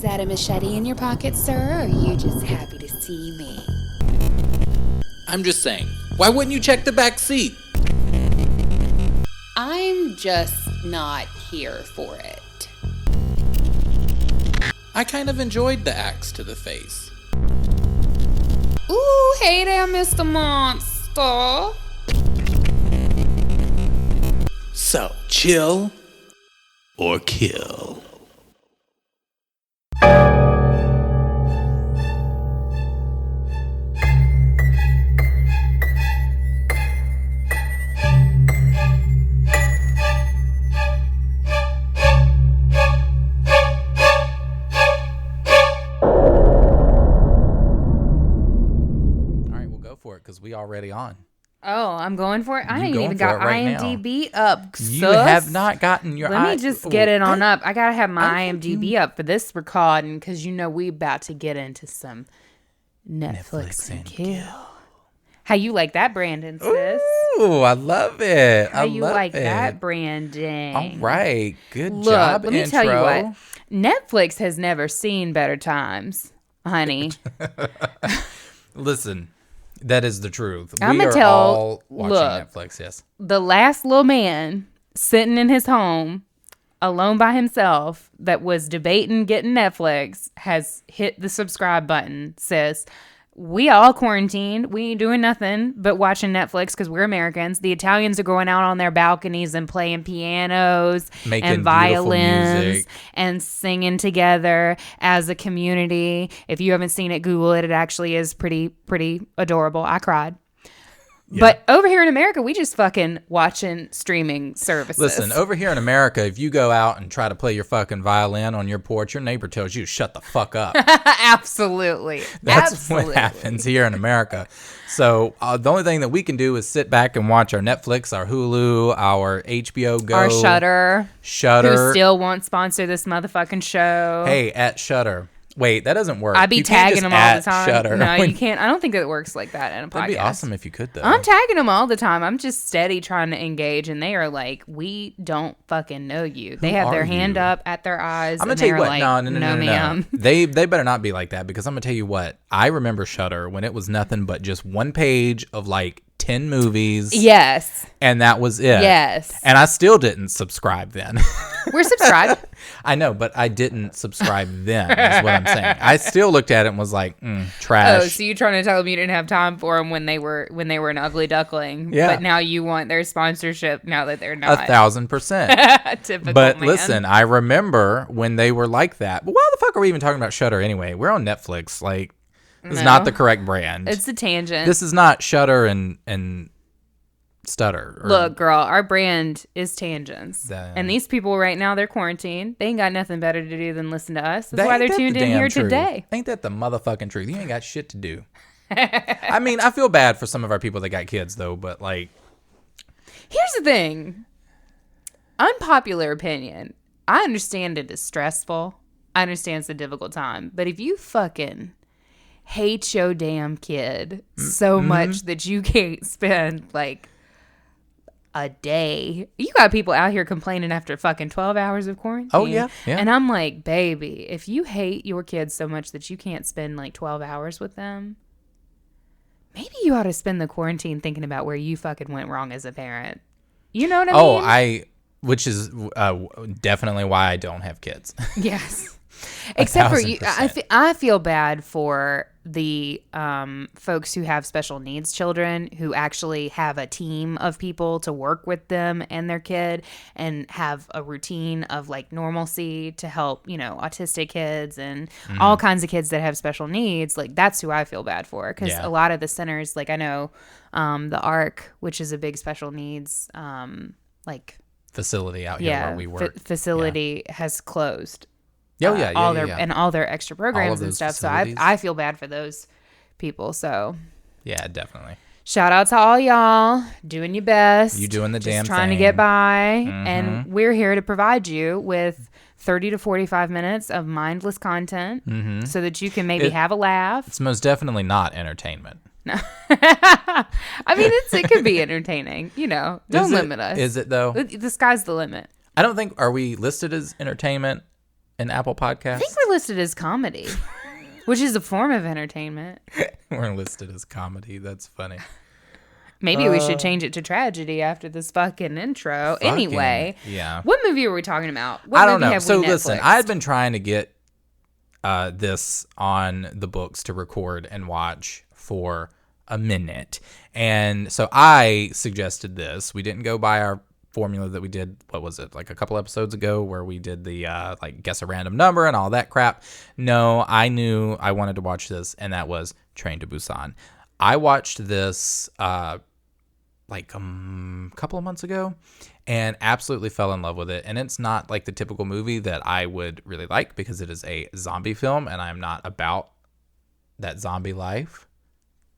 Is that a machete in your pocket, sir, or are you just happy to see me? I'm just saying, why wouldn't you check the back seat? I'm just not here for it. I kind of enjoyed the axe to the face. Ooh, hey there, Mr. Monster. So, chill or kill. Because we already on. Oh, I'm going for it? I ain't even got got IMDb up, sus. You have not gotten your... Let me just get it on up. I gotta have my IMDb up for this recording because you know we about to get into some Netflix and kill. How you like that, Brandon, sis? Ooh, I love it. How you like that, Brandon? All right. Good Look, job, let me intro. tell you what. Netflix has never seen better times, honey. Listen. That is the truth. I'm we gonna are tell, all watching look, Netflix, yes. The last little man sitting in his home, alone by himself, that was debating getting Netflix, has hit the subscribe button, sis. We all quarantined. We ain't doing nothing but watching Netflix because we're Americans. The Italians are going out on their balconies and playing pianos and violins and singing together as a community. If you haven't seen it, Google it. It actually is pretty adorable. I cried. Yeah. But over here in America, we just fucking watching streaming services. Listen, over here in America, if you go out and try to play your fucking violin on your porch, your neighbor tells you to shut the fuck up. Absolutely. That's what happens here in America. So the only thing that we can do is sit back and watch our Netflix, our Hulu, our HBO Go. Our Shudder. Who still won't sponsor this motherfucking show. Hey, at Shudder. Wait, that doesn't work. I'd be tagging them all the time. Shudder. No, you can't. I don't think that it works like that in a podcast. That'd be awesome if you could, though. I'm tagging them all the time. I'm just steady trying to engage, and they are like, we don't fucking know you. They have their hand up at their eyes. I'm going to tell you what. Like, no, ma'am. They better not be like that, because I'm going to tell you what. I remember Shudder when it was nothing but just one page of like 10 movies. Yes. And that was it. Yes. And I still didn't subscribe then. We're subscribed. I know, but I didn't subscribe then, is what I'm saying. I still looked at it and was like, trash. Oh, so you're trying to tell them you didn't have time for them when they were an ugly duckling. Yeah. But now you want their sponsorship now that they're not. 1,000%. Typical But man. listen, I remember when they were like that. But why the fuck are we even talking about Shudder anyway? We're on Netflix. Like, this is not the correct brand. It's a tangent. This is not Shudder and Stutter. Look, girl, our brand is Tangents. And these people right now, they're quarantined. They ain't got nothing better to do than listen to us. That's why they're tuned in here today. Ain't that the motherfucking truth? You ain't got shit to do. I mean, I feel bad for some of our people that got kids, though, but like... Here's the thing. Unpopular opinion. I understand it is stressful. I understand it's a difficult time. But if you fucking hate your damn kid so much that you can't spend, like... a day. You got people out here complaining after fucking 12 hours of quarantine. Oh, yeah. And I'm like, baby, if you hate your kids so much that you can't spend like 12 hours with them, maybe you ought to spend the quarantine thinking about where you fucking went wrong as a parent. You know what I mean? Which is definitely why I don't have kids. Yes. Except for you, I feel bad for the folks who have special needs children who actually have a team of people to work with them and their kid and have a routine of like normalcy to help, autistic kids and all kinds of kids that have special needs. Like, that's who I feel bad for, because a lot of the centers, like I know the ARC, which is a big special needs facility out here where we work. Facility has closed. And all their extra programs and stuff. Facilities. So I feel bad for those people. So yeah, definitely. Shout out to all y'all doing your best. You doing the damn thing. Just trying to get by. And we're here to provide you with 30 to 45 minutes of mindless content so that you can maybe have a laugh. It's most definitely not entertainment. No. I mean, it could be entertaining. Don't limit us. Is it though? The sky's the limit. I don't think, are we listed as entertainment in Apple Podcasts? I think we're listed as comedy, which is a form of entertainment. We're listed as comedy. That's funny. Maybe we should change it to tragedy after this fucking intro. Anyway, yeah. What movie are we talking about? What I don't movie know. have So we listen, Netflixed? I had been trying to get this on the books to record and watch for a minute. And so I suggested this. We didn't go by our formula that we did, what was it, like a couple episodes ago where we did the like guess a random number and all that crap. No, I knew I wanted to watch this, and that was Train to Busan. I watched this like a couple of months ago and absolutely fell in love with it. And it's not like the typical movie that I would really like because it is a zombie film and I'm not about that zombie life.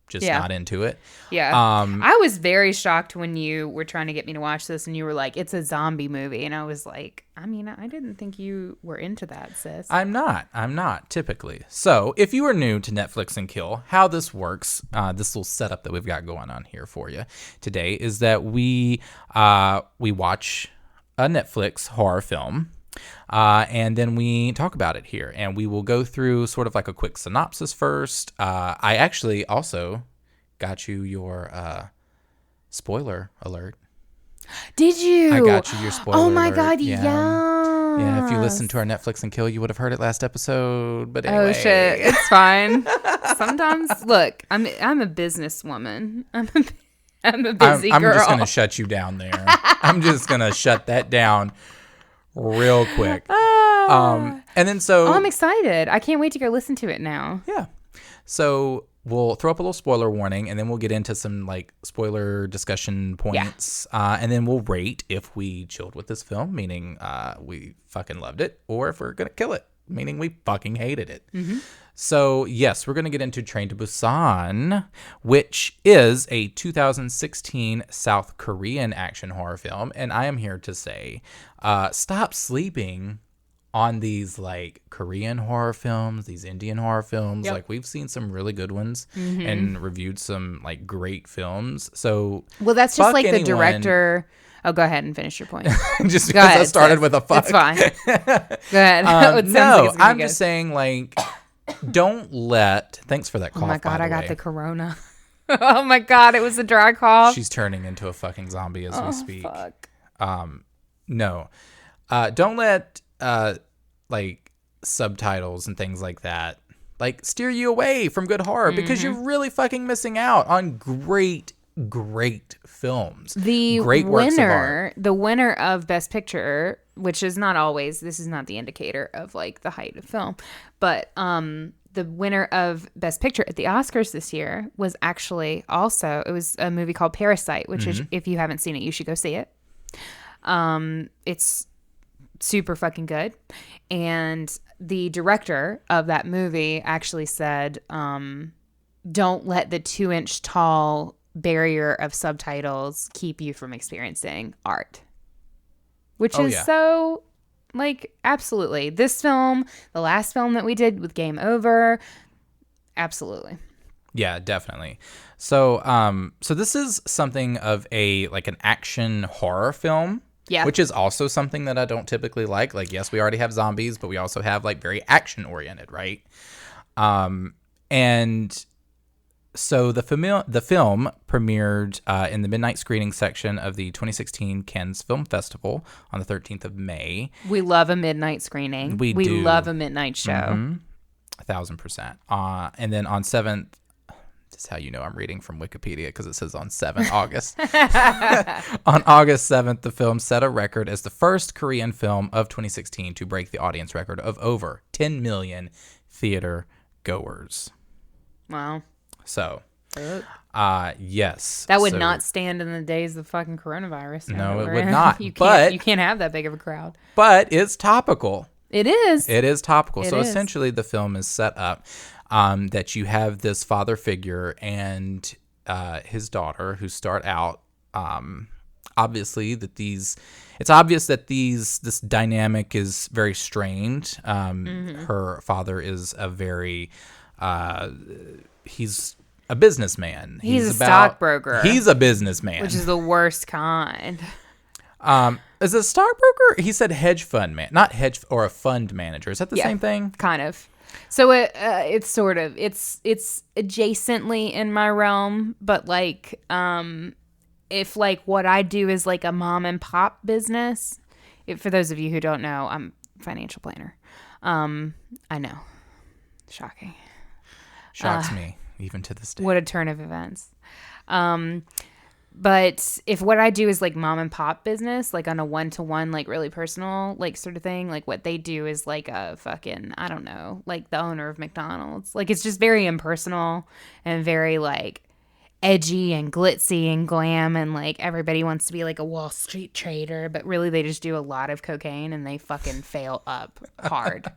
Just not into it. Yeah. I was very shocked when you were trying to get me to watch this and you were like, it's a zombie movie. And I was like, I mean, I didn't think you were into that, sis. I'm not typically. So if you are new to Netflix and Kill, how this works, this little setup that we've got going on here for you today is that we watch a Netflix horror film. And then we talk about it here, and we will go through sort of like a quick synopsis first. I actually also got you your spoiler alert. Did you? I got you your spoiler alert. Oh my God, yeah. Yeah, if you listened to our Netflix and Kill, you would have heard it last episode. But anyway. Oh shit, it's fine. Sometimes, look, I'm a businesswoman. I'm a busy girl. I'm just gonna shut you down there. I'm just gonna shut that down real quick. And then Oh, I'm excited. I can't wait to go listen to it now. Yeah. So we'll throw up a little spoiler warning, and then we'll get into some like spoiler discussion points. And then we'll rate if we chilled with this film, meaning we fucking loved it, or if we're gonna kill it, meaning we fucking hated it. Mm-hmm. So yes, we're gonna get into Train to Busan, which is a 2016 South Korean action horror film, and I am here to say, stop sleeping on these like Korean horror films, these Indian horror films. Yep. Like we've seen some really good ones and reviewed some like great films. So Well, that's just fuck like the anyone- director. Oh, go ahead and finish your point. just Go because I ahead, started sis. with a fuck. It's fine. Go ahead. It sounds like No, it's gonna be I'm good. just saying like, don't let. Thanks for that cough. Oh my God, by I got way. the corona. Oh my God, it was a dry cough. She's turning into a fucking zombie as we speak. Fuck. No, don't let like subtitles and things like that like steer you away from good horror because you're really fucking missing out on great films. The great works of art. the winner of Best Picture, which is not always, this is not the indicator of like the height of film, but the winner of Best Picture at the Oscars this year was actually also, it was a movie called Parasite, which is, if you haven't seen it, you should go see it. It's super fucking good. And the director of that movie actually said, don't let the 2-inch tall barrier of subtitles keep you from experiencing art. Which is so, like, absolutely. This film, the last film that we did with Game Over, absolutely. Yeah, definitely. So so this is something of a like an action horror film. Yeah. Which is also something that I don't typically like. Like, yes, we already have zombies, but we also have like very action oriented, right? And so the film premiered in the midnight screening section of the 2016 Cannes Film Festival on the 13th of May. We love a midnight screening. We do. Love a midnight show. 1,000%. And then on 7th, this is how you know I'm reading from Wikipedia because it says on 7th August. On August 7th, the film set a record as the first Korean film of 2016 to break the audience record of over 10 million theater goers. Wow. So, yes. That would So- not stand in the days of fucking coronavirus. No, it We're would in. not, You but- can't have that big of a crowd. But it's topical. It is. It is topical. It So is. essentially the film is set up that you have this father figure and his daughter who start out obviously that it's obvious that this dynamic is very strained. Her father is a very he's a businessman. He's a stockbroker. He's a businessman. Which is the worst kind. Is a stockbroker? He said hedge fund man, not hedge or a fund manager. Is that the same thing? Kind of. So it's sort of it's adjacently in my realm, but like if like what I do is like a mom and pop business. For those of you who don't know, I'm a financial planner. I know, shocking. Shocks me even to this day. What a turn of events. But if what I do is like mom and pop business, like on a one-to-one, like really personal, like sort of thing, like what they do is like a fucking, I don't know, like the owner of McDonald's. Like it's just very impersonal and very like edgy and glitzy and glam, and like everybody wants to be like a Wall Street trader, but really they just do a lot of cocaine and they fucking fail up hard.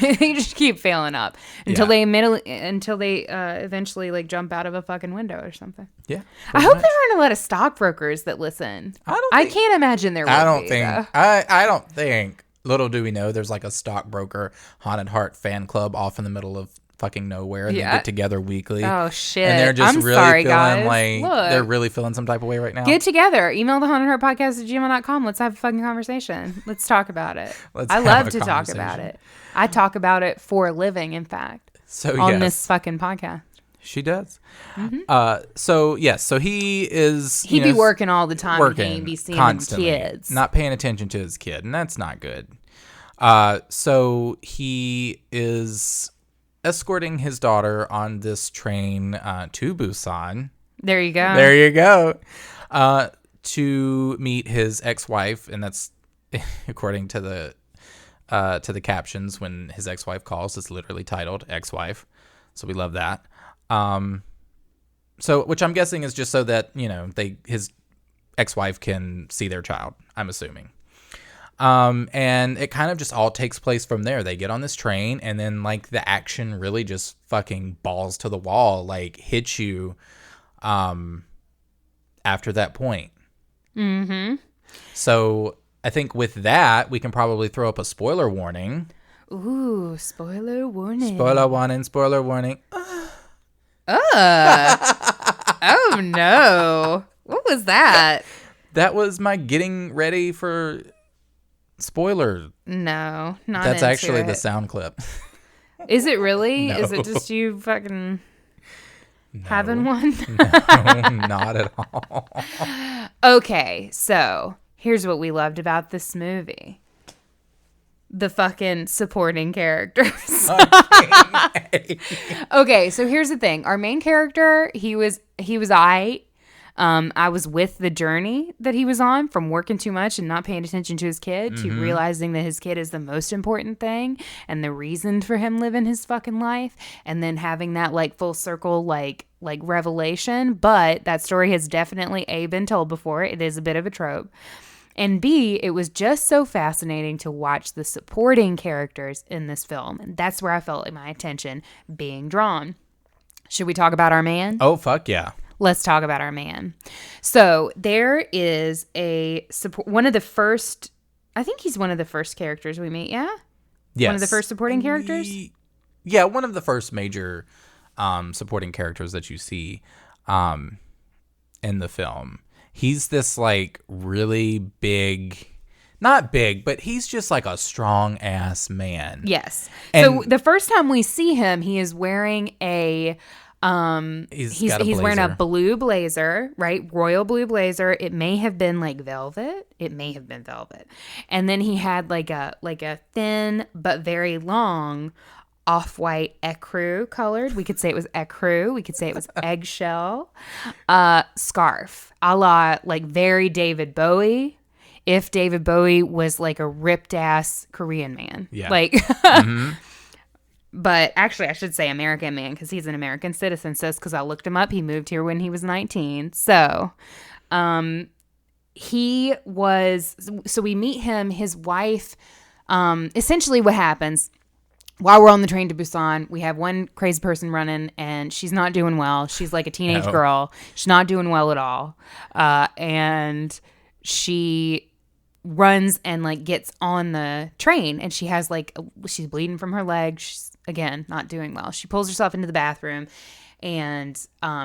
They just keep failing up until they eventually like jump out of a fucking window or something. Yeah. I hope there aren't a lot of stockbrokers that listen. I can't imagine there would I don't be, think. though. I don't think. Little do we know, there's like a stockbroker haunted heart fan club off in the middle of fucking nowhere, and they get together weekly. Oh shit! And they're just I'm really sorry, feeling guys. like Look, they're really feeling some type of way right now. get together. Email the hauntedheartpodcast@gmail.com. Let's have a fucking conversation. Let's talk about it. Let's I have love a to talk about conversation. it. I talk about it for a living, in fact, So on yes, this fucking podcast. she does. So yes, so he is. He'd be working all the time. And working he'd be seeing constantly, the kids. not paying attention to his kid, and that's not good. So he is escorting his daughter on this train to Busan. There you go. There you go. To meet his ex-wife, and that's according to the captions when his ex-wife calls. It's literally titled "ex-wife," so we love that. So which I'm guessing is just so that his ex-wife can see their child. I'm assuming. And it kind of just all takes place from there. They get on this train, and then like the action really just fucking balls to the wall, like hits you, after that point. Mm-hmm. So I think with that, we can probably throw up a spoiler warning. Ooh, spoiler warning. Spoiler warning, spoiler warning. Oh no. What was that? That was my getting ready for spoiler. No, not That's into actually it. the sound clip. Is it really? No. Is it just you fucking having one? No, not at all. Okay, so here's what we loved about this movie. The fucking supporting characters. Okay, so here's the thing. Our main character, he was I was with the journey that he was on, from working too much and not paying attention to his kid to realizing that his kid is the most important thing and the reason for him living his fucking life, and then having that like full circle like revelation. But that story has definitely been told before. It is a bit of a trope. And B, it was just so fascinating to watch the supporting characters in this film. And that's where I felt my attention being drawn. Should we talk about our man? Oh, fuck yeah. Let's talk about our man. So there is one of the first, I think he's one of the first characters we meet, yeah? Yes. One of the first supporting characters? Yeah, one of the first major supporting characters that you see in the film. He's this like really big, not big, but he's just like a strong ass man. Yes. And so the first time we see him, he is wearing a he's wearing a blue blazer, right? Royal blue blazer. It may have been like velvet. And then he had like a thin but very long off-white ecru colored. We could say it was ecru. We could say it was eggshell scarf, a la like very David Bowie. If David Bowie was like a ripped ass Korean man, like. But actually, I should say American man, because he's an American citizen. So, because I looked him up, he moved here when he was 19. So, he was. So we meet him. His wife. Essentially, what happens while we're on the train to Busan? We have one crazy person running, and she's not doing well. She's like a teenage girl. She's not doing well at all, and she runs and like gets on the train, and she has like she's bleeding from her leg. She's again not doing well. She pulls herself into the bathroom, and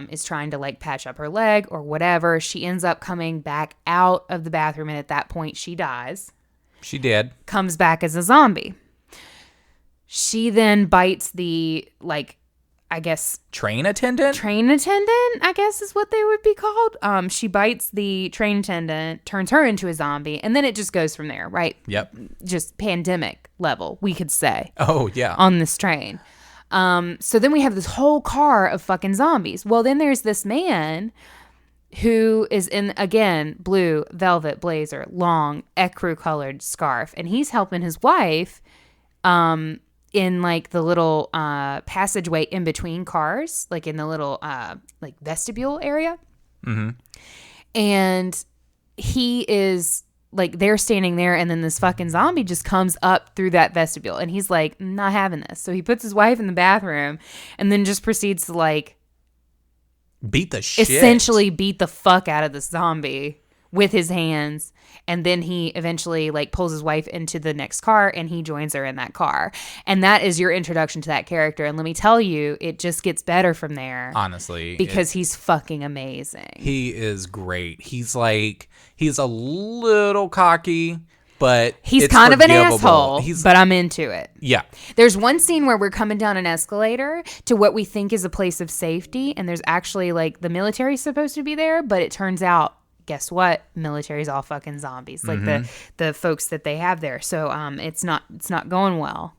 is trying to like patch up her leg or whatever. She ends up coming back out of the bathroom, and at that point she dies. She did. Comes back as a zombie. She then bites the, like, I guess Train attendant, I guess is what they would be called. She bites the train attendant, turns her into a zombie, and then it just goes from there, right? Yep. Just pandemic level, we could say. Oh yeah. On this train. So then we have this whole car of fucking zombies. Well, then there's this man who is in, again, blue velvet blazer, long ecru colored scarf, and he's helping his wife in like the little passageway in between cars, like in the little like vestibule area. Mm-hmm. And he is like, they're standing there, and then this fucking zombie just comes up through that vestibule, and he's like, not having this. So he puts his wife in the bathroom and then just proceeds to like beat the shit. Essentially beat the fuck out of the zombie with his hands. And then he eventually like pulls his wife into the next car, and he joins her in that car. And that is your introduction to that character. And let me tell you, it just gets better from there. Honestly. Because he's fucking amazing. He is great. He's a little cocky, but he's it's kind of an forgivable. asshole, but I'm into it. Yeah. There's one scene where we're coming down an escalator to what we think is a place of safety. And there's actually like the military's supposed to be there, but it turns out, guess what? Military's all fucking zombies, like the folks that they have there. So it's not going well.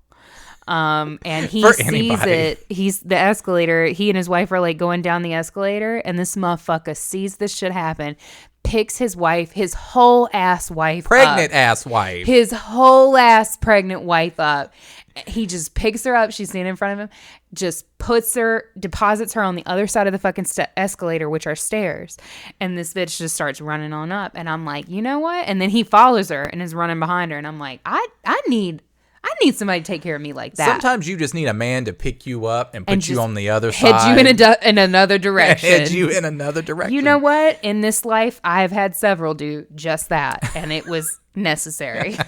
And he For sees anybody. it. He's the escalator. He and his wife are like going down the escalator, and this motherfucker sees this shit happen, picks his wife, his whole ass wife, Pregnant up, ass wife. his whole ass pregnant wife up. He just picks her up. She's standing in front of him. Just deposits her on the other side of the fucking escalator, which are stairs. And this bitch just starts running on up. And I'm like, you know what? And then he follows her and is running behind her. And I'm like, I need somebody to take care of me like that. Sometimes you just need a man to pick you up and put And you just on the other head side. you in another direction. Head you in another direction. You know what? In this life, I've had several do just that. And it was necessary.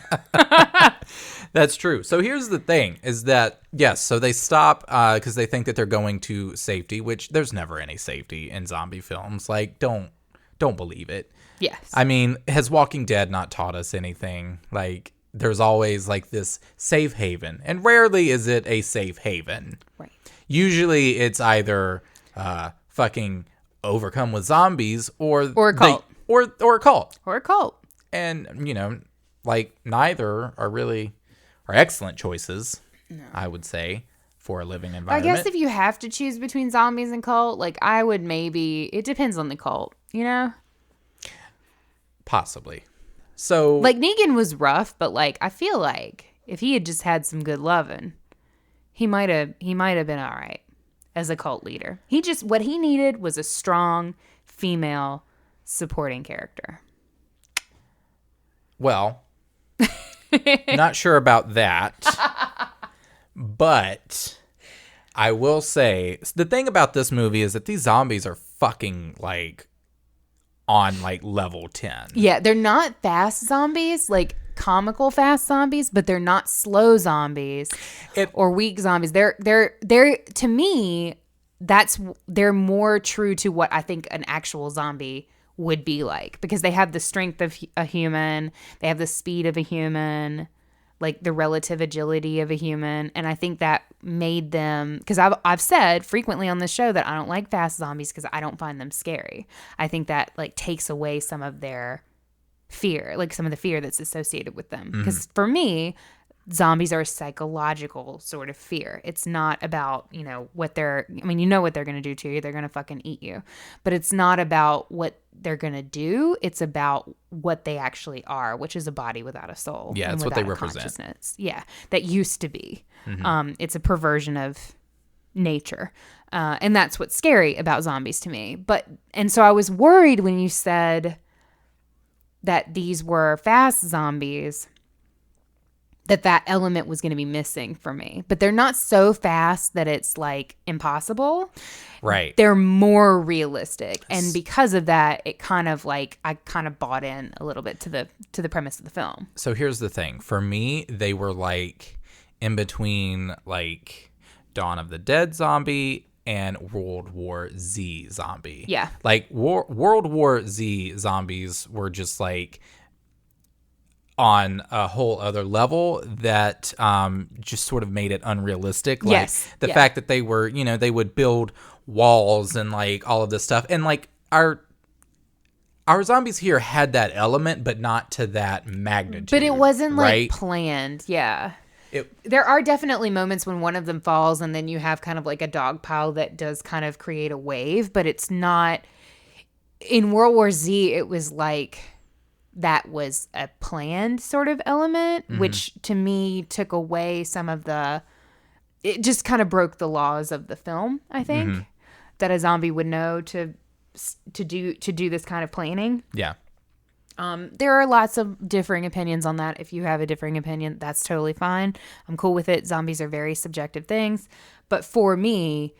That's true. So here's the thing is that, yes, so they stop because they think that they're going to safety, which there's never any safety in zombie films. Like, don't believe it. Yes. I mean, has Walking Dead not taught us anything? Like, there's always like this safe haven, and rarely is it a safe haven. Right. Usually it's either fucking overcome with zombies or a cult. or a cult. Or a cult. And, you know, like neither are excellent choices, I would say, for a living I environment. guess if you have to choose between zombies and cult, like I would maybe, it depends on the cult, you know? Possibly. So Like Negan was rough, but like I feel like if he had just had some good loving, he might have been all right as a cult leader. What he needed was a strong female supporting character. well, not sure about that. But I will say the thing about this movie is that these zombies are fucking like on like level 10. Yeah, they're not fast zombies, like comical fast zombies, but they're not slow zombies or weak zombies. They're to me, they're more true to what I think an actual zombie would be like, because they have the strength of a human, they have the speed of a human, like the relative agility of a human. And I think that made them, because I've said frequently on this show that I don't like fast zombies because I don't find them scary. I think that like takes away some of their fear, like some of the fear that's associated with them. Because for me, zombies are a psychological sort of fear. It's not about, you know, what they're going to do to you. They're going to fucking eat you. But it's not about what they're going to do. It's about what they actually are, which is a body without a soul. Yeah, and it's what they without a represent. consciousness. Yeah, that used to be. It's a perversion of nature. And that's what's scary about zombies to me. And so I was worried when you said that these were fast zombies, that element was going to be missing for me. But they're not so fast that it's like impossible. Right. They're more realistic. And because of that, it kind of like, I kind of bought in a little bit to the premise of the film. So here's the thing. For me, they were like in between like Dawn of the Dead zombie and World War Z zombie. Yeah. Like World War Z zombies were just like on a whole other level that just sort of made it unrealistic. Like Yes. the Yeah. fact that they were, they would build walls and like all of this stuff. And like our zombies here had that element, but not to that magnitude. But it wasn't right? like planned. Yeah. There are definitely moments when one of them falls and then you have kind of like a dog pile that does kind of create a wave, but it's not. In World War Z, it was like that was a planned sort of element, which to me took away some of it just kind of broke the laws of the film, I think, that a zombie would know to do this kind of planning. Yeah. There are lots of differing opinions on that. If you have a differing opinion, that's totally fine. I'm cool with it. Zombies are very subjective things. But for me,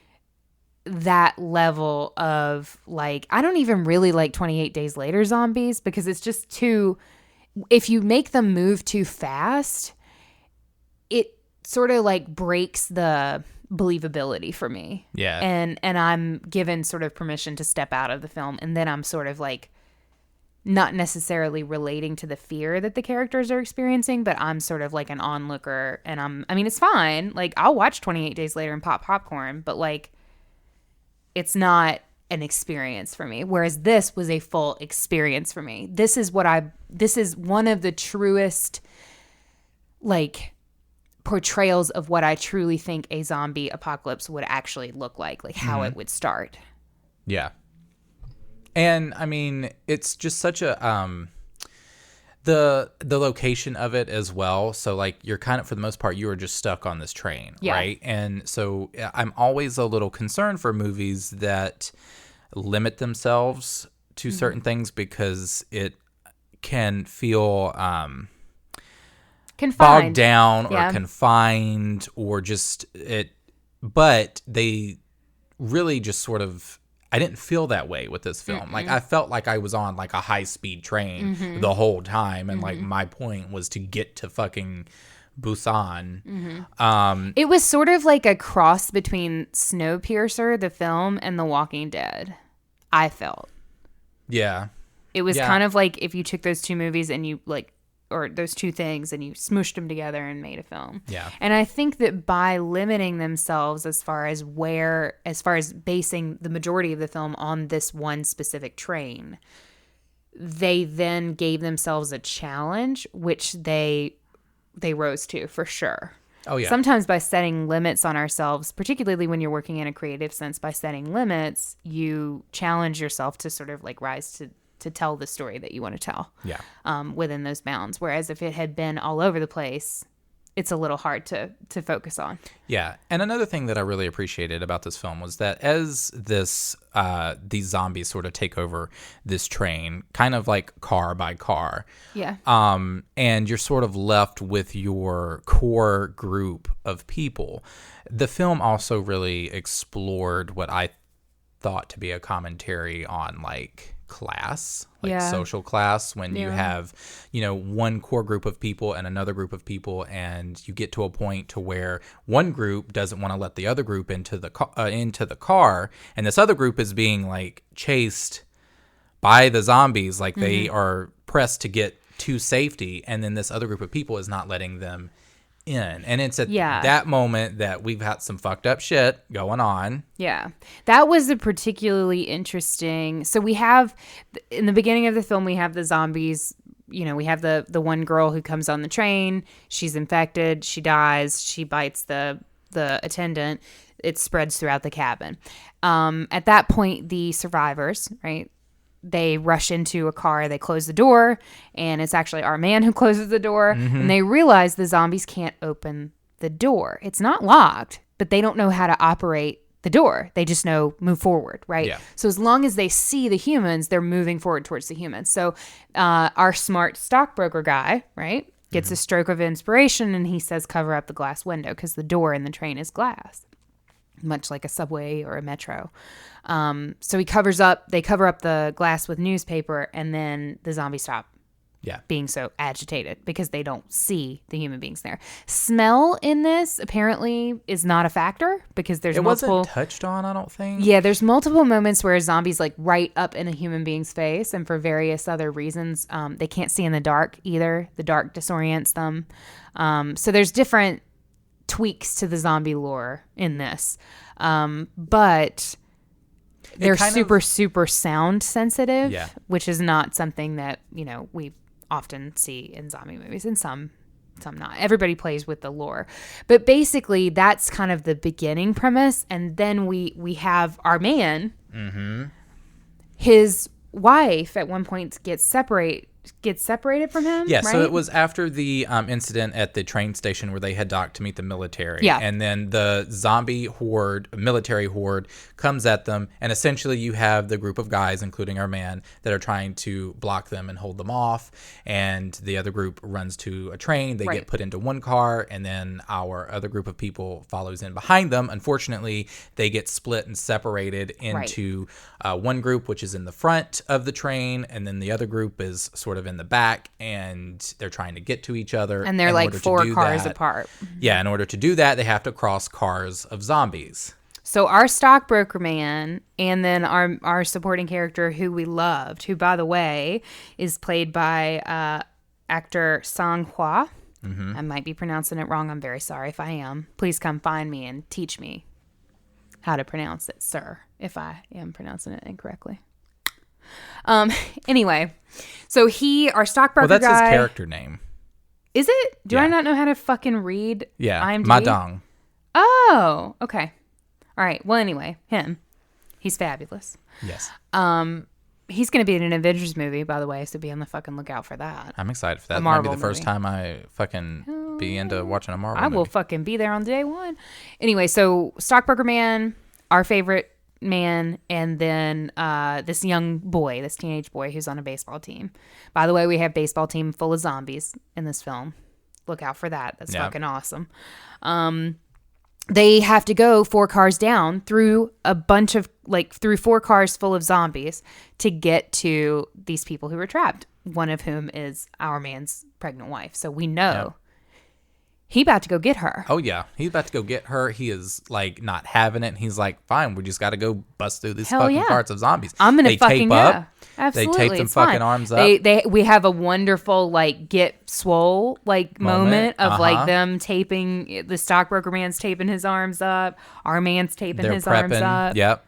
that level of like, I don't even really like 28 Days Later zombies because it's just too, if you make them move too fast, it sort of like breaks the believability for me. Yeah. And I'm given sort of permission to step out of the film, and then I'm sort of like not necessarily relating to the fear that the characters are experiencing, but I'm sort of like an onlooker, and I mean, it's fine. Like, I'll watch 28 Days Later and pop popcorn, but like, it's not an experience for me. Whereas this was a full experience for me. This is one of the truest, like, portrayals of what I truly think a zombie apocalypse would actually look like how it would start. Yeah. And I mean, it's just such a the location of it as well. So like, you're kind of, for the most part, you are just stuck on this train, right? And so I'm always a little concerned for movies that limit themselves to certain things, because it can feel Confined. bogged down or Yeah. confined, or just it. But they really just sort of, I didn't feel that way with this film. Like, I felt like I was on like a high speed train the whole time, and like my point was to get to fucking Busan. It was sort of like a cross between Snowpiercer, the film, and The Walking Dead, I felt. Yeah. It was Yeah. kind of like if you took those two movies and you like, or those two things, and you smooshed them together and made a film. Yeah. And I think that by limiting themselves as far as basing the majority of the film on this one specific train, they then gave themselves a challenge, which they rose to, for sure. Oh yeah. Sometimes by setting limits on ourselves, particularly when you're working in a creative sense, by setting limits, you challenge yourself to sort of like rise to tell the story that you want to tell. Yeah. Within those bounds. Whereas if it had been all over the place, it's a little hard to focus on. Yeah. And another thing that I really appreciated about this film was that as these zombies sort of take over this train, kind of like car by car. Yeah. And you're sort of left with your core group of people. The film also really explored what I thought to be a commentary on like class, like Yeah. social class, when you Yeah. have, one core group of people and another group of people, and you get to a point to where one group doesn't want to let the other group into the car, and this other group is being like chased by the zombies, like they are pressed to get to safety, and then this other group of people is not letting them in. And it's at that moment that we've had some fucked up shit going on. Yeah. That was a particularly interesting. So we have, in the beginning of the film, we have the zombies. We have the one girl who comes on the train. She's infected. She dies. She bites the attendant. It spreads throughout the cabin. At that point, the survivors, right? They rush into a car, they close the door, and it's actually our man who closes the door, and they realize the zombies can't open the door. It's not locked, but they don't know how to operate the door. They just know move forward, right? Yeah. So as long as they see the humans, they're moving forward towards the humans. So our smart stockbroker guy, right, gets a stroke of inspiration, and he says cover up the glass window because the door in the train is glass, much like a subway or a metro. So they cover up the glass with newspaper, and then the zombies stop being so agitated because they don't see the human beings there. Smell in this apparently is not a factor because there's multiple. Wasn't touched on, I don't think. Yeah, there's multiple moments where a zombie's like right up in a human being's face, and for various other reasons, they can't see in the dark either. The dark disorients them. So there's different tweaks to the zombie lore in this, but they're super sound sensitive, which is not something that we often see in zombie movies, and some not. Everybody plays with the lore, but basically that's kind of the beginning premise, and then we have our man. His wife at one point gets separated from him. Yeah, right? so it was after the incident at the train station where they had docked to meet the military. Yeah. And then the zombie horde, military horde, comes at them. And essentially you have the group of guys, including our man, that are trying to block them and hold them off. And the other group runs to a train. They get put into one car. And then our other group of people follows in behind them. Unfortunately, they get split and separated into one group, which is in the front of the train. And then the other group is sort of in the back, and they're trying to get to each other, and they're like 4 cars apart. Yeah, in order to do that, they have to cross cars of zombies. So our stockbroker man, and then our supporting character who we loved, who by the way is played by actor Sang-ho. I might be pronouncing it wrong. I'm very sorry if I am. Please come find me and teach me how to pronounce it, sir, if I am pronouncing it incorrectly. Anyway, so our stockbroker that's guy. His character name. Is it? Do I not know how to fucking read? Yeah, IMDb? Madong. Oh, okay. All right. Well, anyway, him. He's fabulous. Yes. He's going to be in an Avengers movie, by the way, so be on the fucking lookout for that. I'm excited for that. A Might be Marvel the first movie. time I fucking be into watching a Marvel movie. I will fucking be there on day one. Anyway, so stockbroker man, our favorite man, and then this young boy, this teenage boy who's on a baseball team. By the way, we have a baseball team full of zombies in this film. Look out for that. That's fucking awesome. They have to go 4 cars down through a bunch of through 4 cars full of zombies to get to these people who are trapped. One of whom is our man's pregnant wife. So we know he about to go get her. Oh, yeah. He's about to go get her. He is, not having it. And he's like, fine, we just got to go bust through these carts of zombies. I'm going to fucking up. Absolutely. They tape them fucking arms up. We have a wonderful, get swole, moment of, them taping, the stockbroker man's taping his arms up. Our man's taping his arms up. Yep.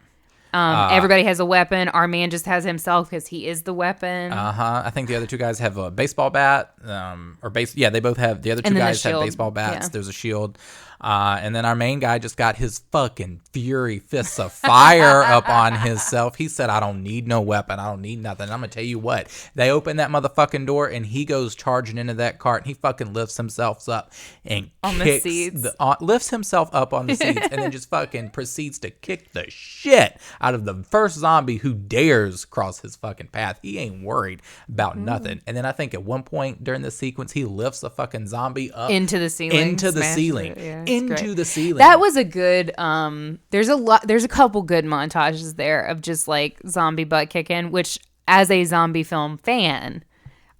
Everybody has a weapon. Our man just has himself because he is the weapon. I think the other 2 guys have a baseball bat, they both have. The other 2 guys have baseball bats. Yeah. There's a shield. And then our main guy just got his fucking fury fists of fire up on himself. He said, I don't need no weapon. I don't need nothing. I'm going to tell you what. They open that motherfucking door, and he goes charging into that cart, and he fucking lifts himself up and the seats. Lifts himself up on the seats and then just fucking proceeds to kick the shit out of the first zombie who dares cross his fucking path. He ain't worried about nothing. And then I think at one point during the sequence, he lifts a fucking zombie up into the ceiling. Yeah. Into the ceiling. That was a good there's a couple good montages there of just zombie butt kicking, which as a zombie film fan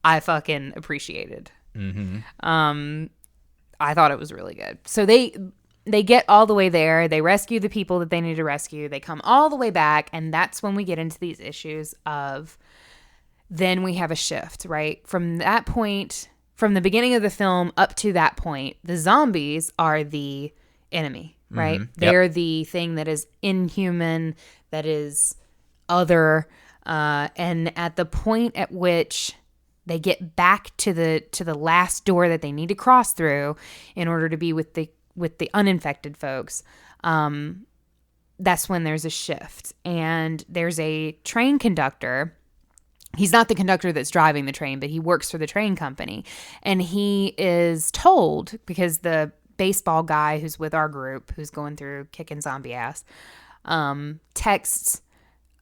I fucking appreciated. I thought it was really good. So they get all the way there, they rescue the people that they need to rescue, they come all the way back, and that's when we get into these issues of then we have a shift, right? From that point, from the beginning of the film up to that point, the zombies are the enemy, right? They're the thing that is inhuman, that is other, and at the point at which they get back to the last door that they need to cross through in order to be with the uninfected folks, that's when there's a shift. And there's a train conductor. He's not the conductor that's driving the train, but he works for the train company. And he is told, because the baseball guy who's with our group, who's going through kicking zombie ass, texts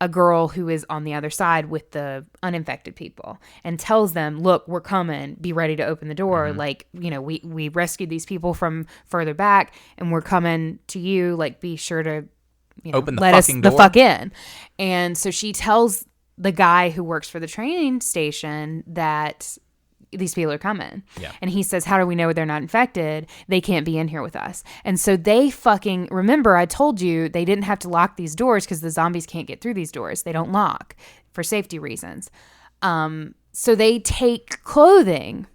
a girl who is on the other side with the uninfected people and tells them, look, we're coming, be ready to open the door. We rescued these people from further back and we're coming to you, be sure to open the let us fucking door. The fuck in. And so she tells the guy who works for the train station that these people are coming. Yeah. And he says, how do we know they're not infected? They can't be in here with us. And so they fucking, remember I told you they didn't have to lock these doors because the zombies can't get through these doors. They don't lock for safety reasons. So they take clothing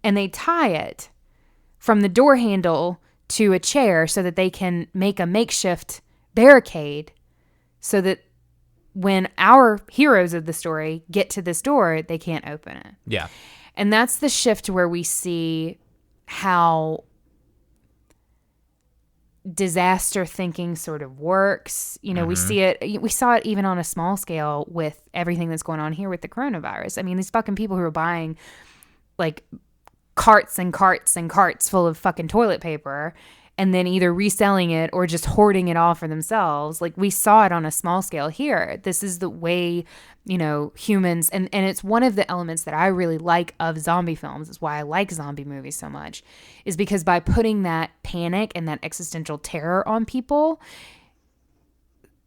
and they tie it from the door handle to a chair so that they can make a makeshift barricade so that when our heroes of the story get to this door, they can't open it. Yeah. And that's the shift where we see how disaster thinking sort of works. You know, we saw it even on a small scale with everything that's going on here with the coronavirus. I mean, these fucking people who are buying like carts and carts and carts full of fucking toilet paper and then either reselling it or just hoarding it all for themselves. Like, we saw it on a small scale here. This is the way, you know, humans, and it's one of the elements that I really like of zombie films, is why I like zombie movies so much, is because by putting that panic and that existential terror on people,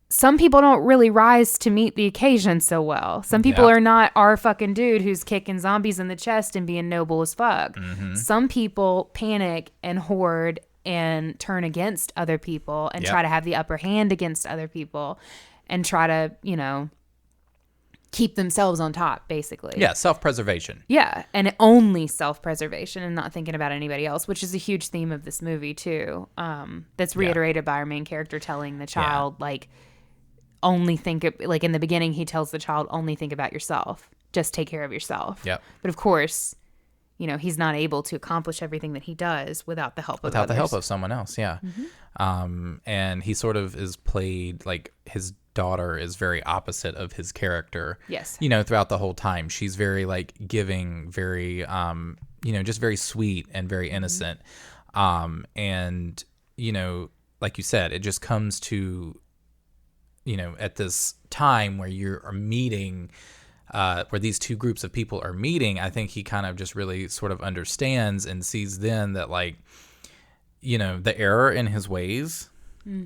some people don't really rise to meet the occasion so well. Some people are not our fucking dude who's kicking zombies in the chest and being noble as fuck. Some people panic and hoard and turn against other people and try to have the upper hand against other people and try to, you know, keep themselves on top, basically. Yeah, self-preservation. Yeah, and only self-preservation and not thinking about anybody else, which is a huge theme of this movie, too. That's reiterated by our main character telling the child, like, only think, like, in the beginning, he tells the child, only think about yourself. Just take care of yourself. Yep. But, of course, you know, he's not able to accomplish everything that he does without the help of others. The help of someone else, yeah. And he sort of is played, like, his daughter is very opposite of his character. Yes. You know, throughout the whole time. She's very, like, giving, very, you know, just very sweet and very innocent. And, you know, like you said, it just comes to, you know, at this time where you are meeting, where these two groups of people are meeting, I think he kind of just really sort of understands and sees then that, like, you know, the error in his ways.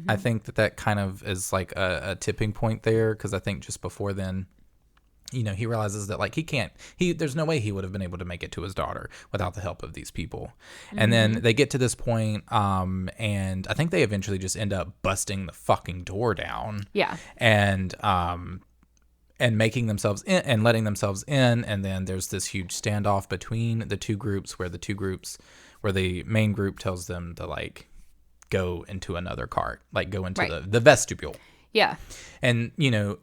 I think that kind of is like a tipping point there, because I think just before then, you know, he realizes that, like, there's no way he would have been able to make it to his daughter without the help of these people. And then they get to this point, and I think they eventually just end up busting the fucking door down. Yeah. And making themselves in and letting themselves in. And then there's this huge standoff between the two groups where the main group tells them to, like, go into another cart, like go into the vestibule. Yeah. And, you know,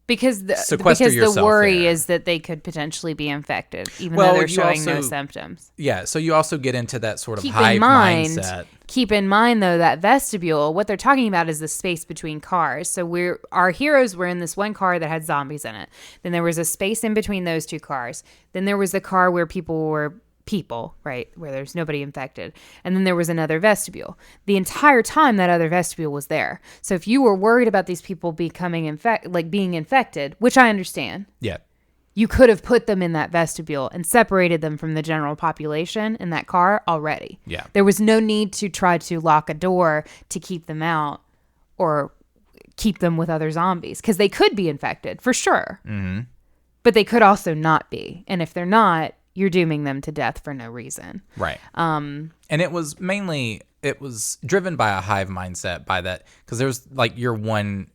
because the worry is that they could potentially be infected, even though they're showing no symptoms. Yeah. So you also get into that sort of hive mindset. Keep in mind, though, that vestibule, what they're talking about is the space between cars. So our heroes were in this one car that had zombies in it. Then there was a space in between those two cars. Then there was a car where people, right, where there's nobody infected. And then there was another vestibule. The entire time that other vestibule was there. So if you were worried about these people being infected, which I understand. Yeah. You could have put them in that vestibule and separated them from the general population in that car already. Yeah. There was no need to try to lock a door to keep them out or keep them with other zombies, because they could be infected for sure. But they could also not be. And if they're not, you're dooming them to death for no reason. Right. And it was driven by a hive mindset, by that, because there's, like, your one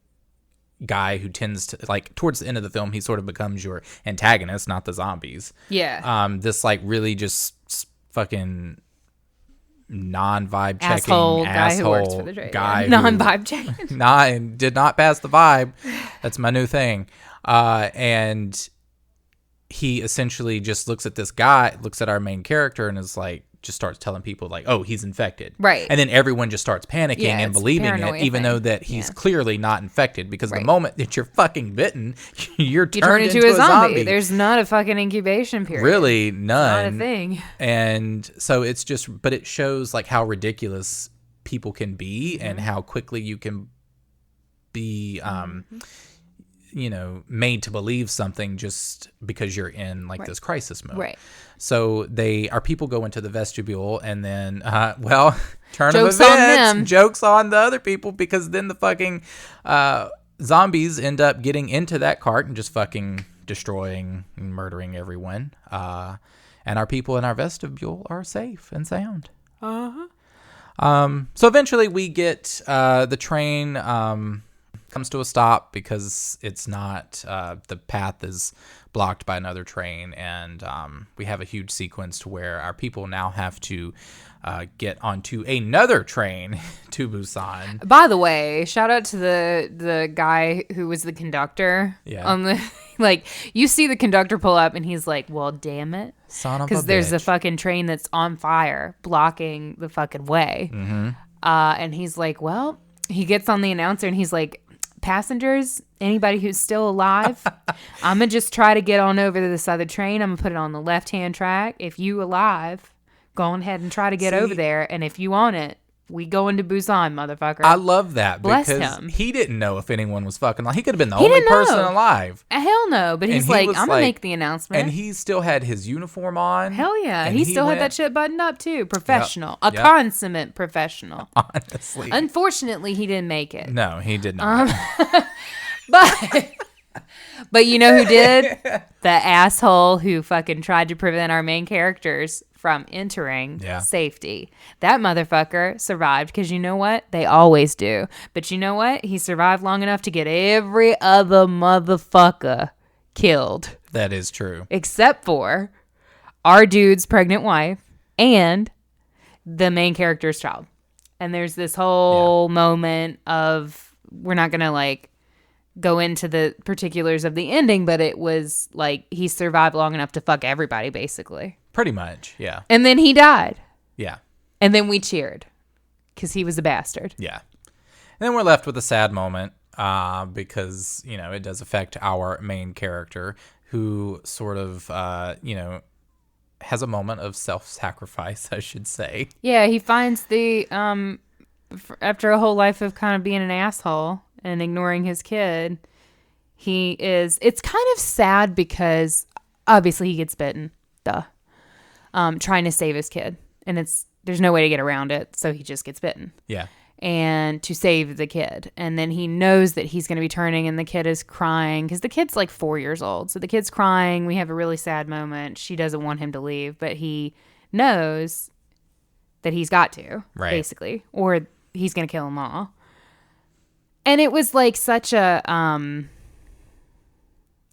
guy who tends to, like, towards the end of the film, he sort of becomes your antagonist, not the zombies. Yeah. This, like, really just fucking non-vibe checking asshole guy who works for the trade. Non-vibe checking. And did not pass the vibe. That's my new thing. And he essentially just looks at our main character and is like, just starts telling people, like, oh, he's infected. Right. And then everyone just starts panicking and believing it, even though that he's clearly not infected, because the moment that you're fucking bitten, you turn into a zombie. There's not a fucking incubation period. Really, none. It's not a thing. And so it's just, but it shows, like, how ridiculous people can be and how quickly you can be, you know, made to believe something just because you're in, like, this crisis mode. Right. So our people go into the vestibule, and then, turn of events, jokes on the other people, because then the fucking zombies end up getting into that cart and just fucking destroying and murdering everyone. And our people in our vestibule are safe and sound. So eventually we get the train comes to a stop because it's not the path is blocked by another train, and we have a huge sequence to where our people now have to get onto another train to Busan. By the way, shout out to the guy who was the conductor. Yeah. On the like, you see the conductor pull up, and he's like, "Well, damn it." Son of a Because there's a bitch. fucking train that's on fire blocking the fucking way. Mm-hmm. And he's like, well, he gets on the announcer and he's like, passengers, anybody who's still alive, I'm going to just try to get on over to this other train. I'm going to put it on the left-hand track. If you alive, go on ahead and try to get over there. And if you on it, we go into Busan, motherfucker. I love that Bless because him. he didn't know if anyone was fucking. He could have been the He only didn't person know. alive. Hell no. But he's he like, was I'm going to like- make the announcement. And he still had his uniform on. Hell yeah. and He still went- had that shit buttoned up too. Professional. Yep. A consummate professional. Honestly. Unfortunately, he didn't make it. No, he did not. But you know who did? The asshole who fucking tried to prevent our main characters from entering safety. That motherfucker survived because you know what? They always do. But you know what? He survived long enough to get every other motherfucker killed. That is true. Except for our dude's pregnant wife and the main character's child. And there's this whole moment of, we're not going to like go into the particulars of the ending, but it was like he survived long enough to fuck everybody, basically. Pretty much, yeah. And then he died. Yeah. And then we cheered because he was a bastard. Yeah. And then we're left with a sad moment because, you know, it does affect our main character who sort of, you know, has a moment of self-sacrifice, I should say. Yeah, he finds the, after a whole life of kind of being an asshole and ignoring his kid, it's kind of sad because obviously he gets bitten, trying to save his kid. And there's no way to get around it, so he just gets bitten. Yeah. And to save the kid. And then he knows that he's going to be turning and the kid is crying because the kid's like 4 years old. So the kid's crying. We have a really sad moment. She doesn't want him to leave, but he knows that he's got to, basically, or he's going to kill them all. And it was like such a,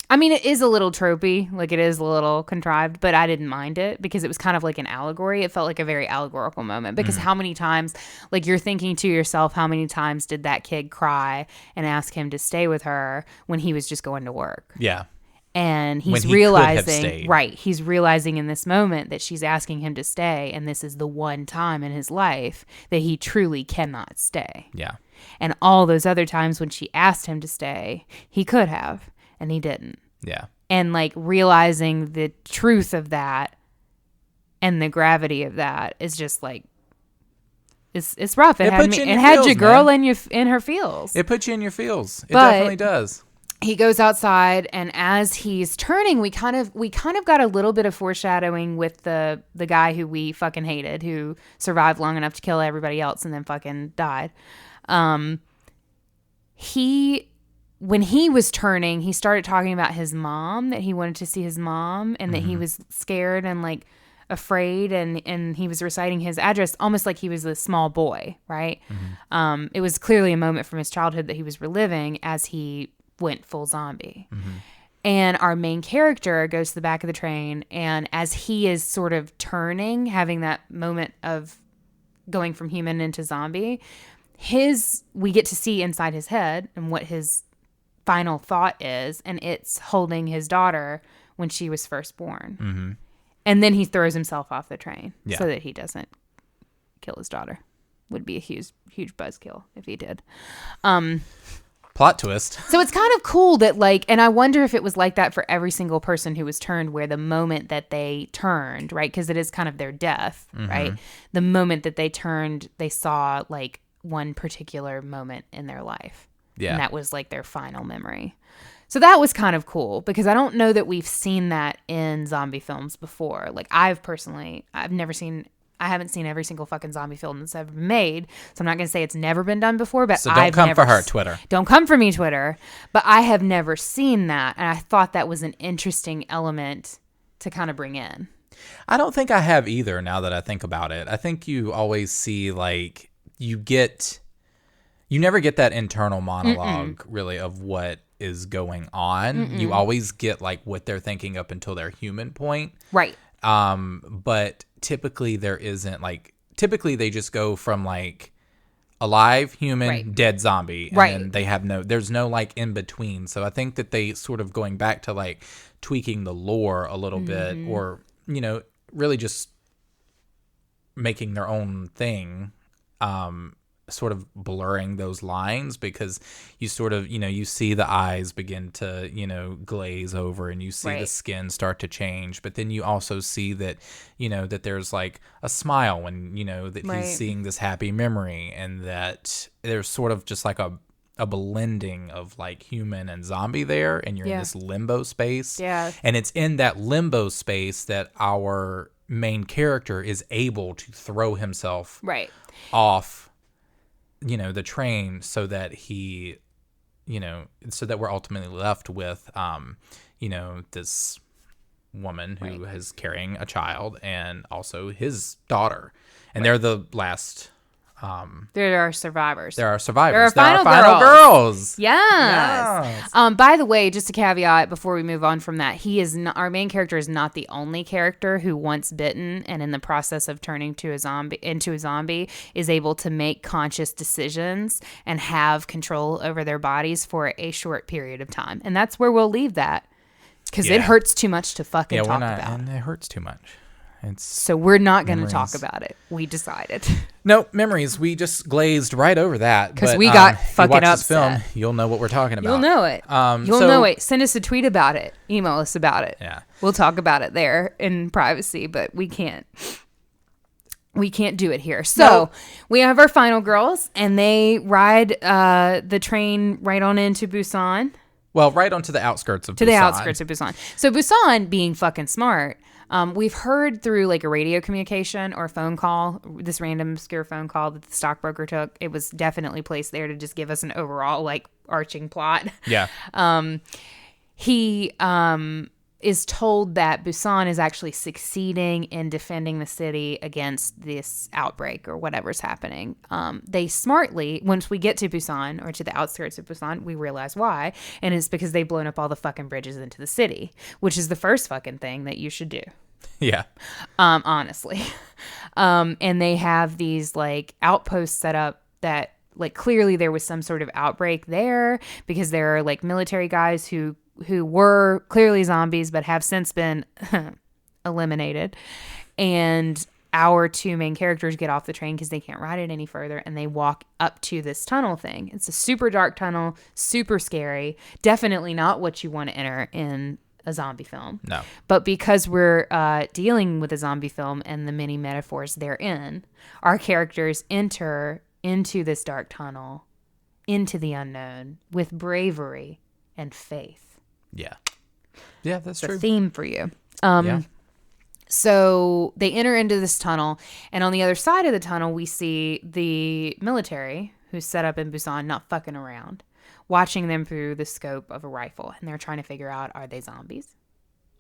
I mean, it is a little tropey, like it is a little contrived, but I didn't mind it because it was kind of like an allegory. It felt like a very allegorical moment because how many times, like you're thinking to yourself, how many times did that kid cry and ask him to stay with her when he was just going to work? Yeah. And When he's he could have realizing, stayed. right, he's realizing in this moment that she's asking him to stay. And this is the one time in his life that he truly cannot stay. Yeah. And all those other times when she asked him to stay, he could have, and he didn't. Yeah. And like realizing the truth of that and the gravity of that is just like, it's rough. It puts you in your had feels, your girl man. in her feels. It puts you in your feels. It But- definitely does. He goes outside, and as he's turning, we kind of got a little bit of foreshadowing with the guy who we fucking hated, who survived long enough to kill everybody else and then fucking died. When he was turning, he started talking about his mom, that he wanted to see his mom, and that he was scared and like afraid, and he was reciting his address almost like he was a small boy, right? It was clearly a moment from his childhood that he was reliving as he went full zombie. And our main character goes to the back of the train, and as he is sort of turning, having that moment of going from human into zombie, we get to see inside his head and what his final thought is, and it's holding his daughter when she was first born. And then he throws himself off the train so that he doesn't kill his daughter. Would be a huge buzzkill if he did. Plot twist. So it's kind of cool that like, and I wonder if it was like that for every single person who was turned, where the moment that they turned, right? Because it is kind of their death, right? The moment that they turned, they saw like one particular moment in their life. Yeah. And that was like their final memory. So that was kind of cool because I don't know that we've seen that in zombie films before. Like I've never seen I haven't seen every single fucking zombie film that's ever been made, so I'm not going to say it's never been done before, but So don't come for her, Twitter. Don't come for me, Twitter. But I have never seen that, and I thought that was an interesting element to kind of bring in. I don't think I have either, now that I think about it. I think you always see, like, you never get that internal monologue, really, of what is going on. You always get, like, what they're thinking up until their human point. Right. But typically there isn't, like, typically they just go from, like, alive, human, dead zombie. And then they have there's no, like, in between. So I think that they sort of going back to, like, tweaking the lore a little bit, or, you know, really just making their own thing, sort of blurring those lines, because you sort of, you know, you see the eyes begin to, you know, glaze over, and you see the skin start to change, but then you also see that, you know, that there's like a smile when, you know, that he's seeing this happy memory, and that there's sort of just like a blending of like human and zombie there, and you're in this limbo space. And it's in that limbo space that our main character is able to throw himself off, you know, the train, so that he, you know, so that we're ultimately left with, you know, this woman who is carrying a child, and also his daughter, and they're the last. There are survivors. There are survivors. There are final final girls. Yes. By the way, just a caveat before we move on from that, he is not, our main character is not the only character who, once bitten and in the process of turning into a zombie, is able to make conscious decisions and have control over their bodies for a short period of time. And that's where we'll leave that, because it hurts too much to fucking talk about. And it hurts too much. So we're not going to talk about it. We decided. No, memories. We just glazed right over that. Because we got fucking upset. This film, you'll know what we're talking about. You'll know it. You'll know it. Send us a tweet about it. Email us about it. Yeah. We'll talk about it there in privacy, but we can't. We can't do it here. So we have our final girls, and they ride the train right on into Busan. Well, right onto the outskirts of Busan. To the outskirts of Busan. So Busan, being fucking smart, we've heard through like a radio communication or a phone call, this random obscure phone call that the stockbroker took. It was definitely placed there to just give us an overall like arching plot. Yeah. He is told that Busan is actually succeeding in defending the city against this outbreak or whatever's happening. They smartly, once we get to Busan or to the outskirts of Busan, we realize why. And it's because they've blown up all the fucking bridges into the city, which is the first fucking thing that you should do. Yeah. Honestly. And they have these like outposts set up that like clearly there was some sort of outbreak there, because there are like military guys who were clearly zombies but have since been eliminated. And our two main characters get off the train because they can't ride it any further, and they walk up to this tunnel thing. It's a super dark tunnel, super scary. Definitely not what you want to enter in a zombie film. No. But because we're dealing with a zombie film and the many metaphors therein, our characters enter into this dark tunnel, into the unknown, with bravery and faith. Yeah. Yeah, that's true. The theme for you. Yeah. So they enter into this tunnel, and on the other side of the tunnel, we see the military who's set up in Busan, not fucking around, watching them through the scope of a rifle. And they're trying to figure out, are they zombies?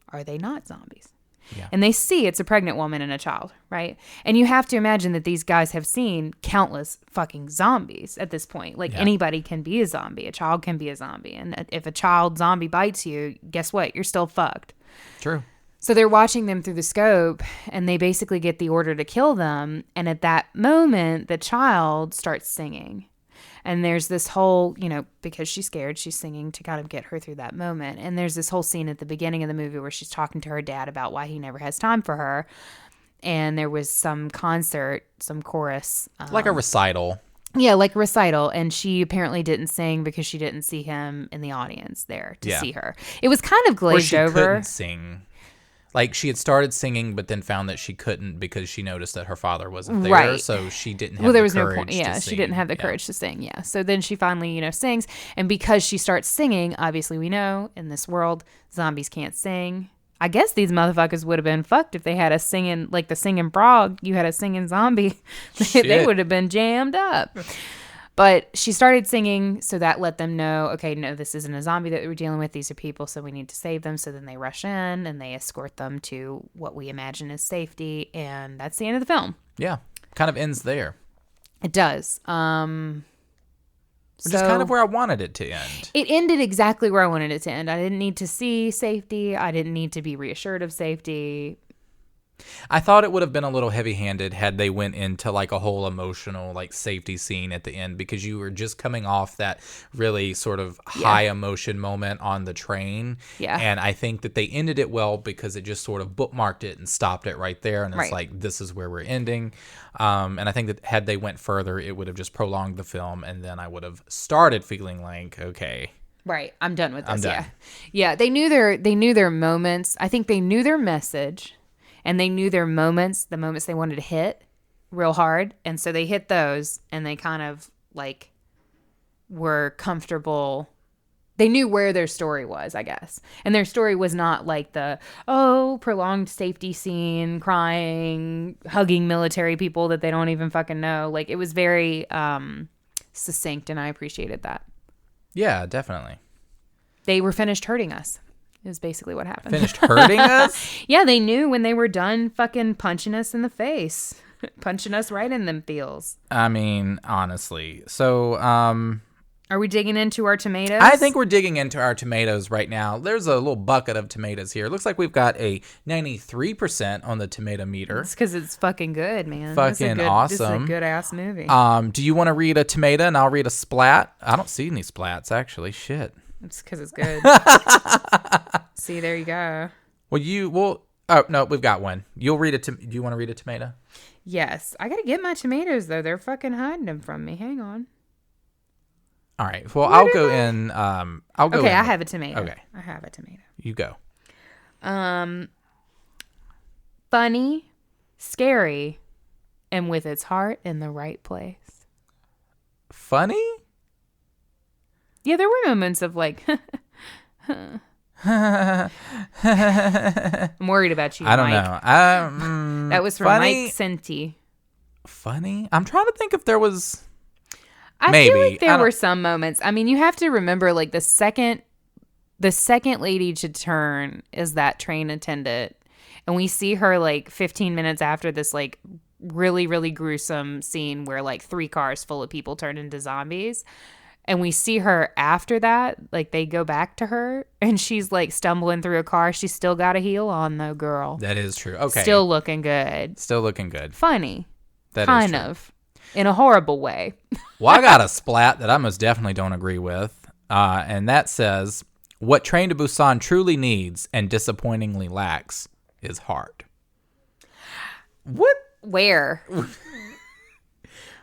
Are they not zombies? Yeah. And they see it's a pregnant woman and a child, right? And you have to imagine that these guys have seen countless fucking zombies at this point. Like anybody can be a zombie. A child can be a zombie. And if a child zombie bites you, guess what? You're still fucked. True. So they're watching them through the scope, and they basically get the order to kill them. And at that moment, the child starts singing. And there's this whole, you know, because she's scared, she's singing to kind of get her through that moment. And there's this whole scene at the beginning of the movie where she's talking to her dad about why he never has time for her. And there was some concert, some chorus. Like a recital. Yeah, like a recital. And she apparently didn't sing because she didn't see him in the audience there to see her. It was kind of glazed over. Or she couldn't sing. Like, she had started singing, but then found that she couldn't because she noticed that her father wasn't there. Right. So she didn't have there the was courage no point. Yeah, to she sing. didn't have the courage to sing. Yeah. So then she finally, you know, sings. And because she starts singing, obviously we know in this world, zombies can't sing. I guess these motherfuckers would have been fucked if they had a singing, like the singing frog. You had a singing zombie. They Shit. would have been jammed up. But she started singing, so that let them know, okay, no, this isn't a zombie that we're dealing with. These are people, so we need to save them. So then they rush in and they escort them to what we imagine is safety. And that's the end of the film. Yeah. Kind of ends there. It does. Which is kind of where I wanted it to end. It ended exactly where I wanted it to end. I didn't need to see safety. I didn't need to be reassured of safety. I thought it would have been a little heavy-handed had they went into like a whole emotional like safety scene at the end, because you were just coming off that really sort of high emotion moment on the train. Yeah. And I think that they ended it well because it just sort of bookmarked it and stopped it right there. And it's Right. like, this is where we're ending. And I think that had they went further, it would have just prolonged the film. And then I would have started feeling like, okay. Right. I'm done with this. I'm done. Yeah. Yeah. They knew their moments. I think they knew their message. And they knew their moments, the moments they wanted to hit real hard. And so they hit those and they kind of like were comfortable. They knew where their story was, I guess. And their story was not like the, prolonged safety scene, crying, hugging military people that they don't even fucking know. Like it was very succinct, and I appreciated that. Yeah, definitely. They were finished hurting us. Is basically what happened. Finished hurting us? Yeah, they knew when they were done fucking punching us in the face. Punching us right in them feels. I mean, honestly. So, Are we digging into our tomatoes? I think we're digging into our tomatoes right now. There's a little bucket of tomatoes here. It looks like we've got a 93% on the tomato meter. It's because it's fucking good, man. Fucking awesome. This is a good ass movie. Do you want to read a tomato and I'll read a splat? I don't see any splats, actually. Shit. It's because it's good. See, there you go. Oh, no, we've got one. You'll read it. Do you want to read a tomato? Yes. I got to get my tomatoes, though. They're fucking hiding them from me. Hang on. All right. Well, I'll go in. I'll go in. Okay, I have a tomato. Okay. I have a tomato. You go. Funny, scary, and with its heart in the right place. Funny? Yeah, there were moments of like, I'm worried about you, I don't Mike. know. That was from funny, Mike Senti. Funny? I'm trying to think if there was... I Maybe. feel like I there don't- were some moments. I mean, you have to remember, like, the second lady to turn is that train attendant. And we see her, like, 15 minutes after this, like, really, really gruesome scene where, like, 3 cars full of people turn into zombies. And we see her after that, like, they go back to her, and she's, like, stumbling through a car. She's still got a heel on, though, girl. That is true. Okay. Still looking good. Still looking good. Funny. That is kind true. of. In a horrible way. Well, I got a splat that I most definitely don't agree with. And that says, what Train to Busan truly needs and disappointingly lacks is heart. What? Where?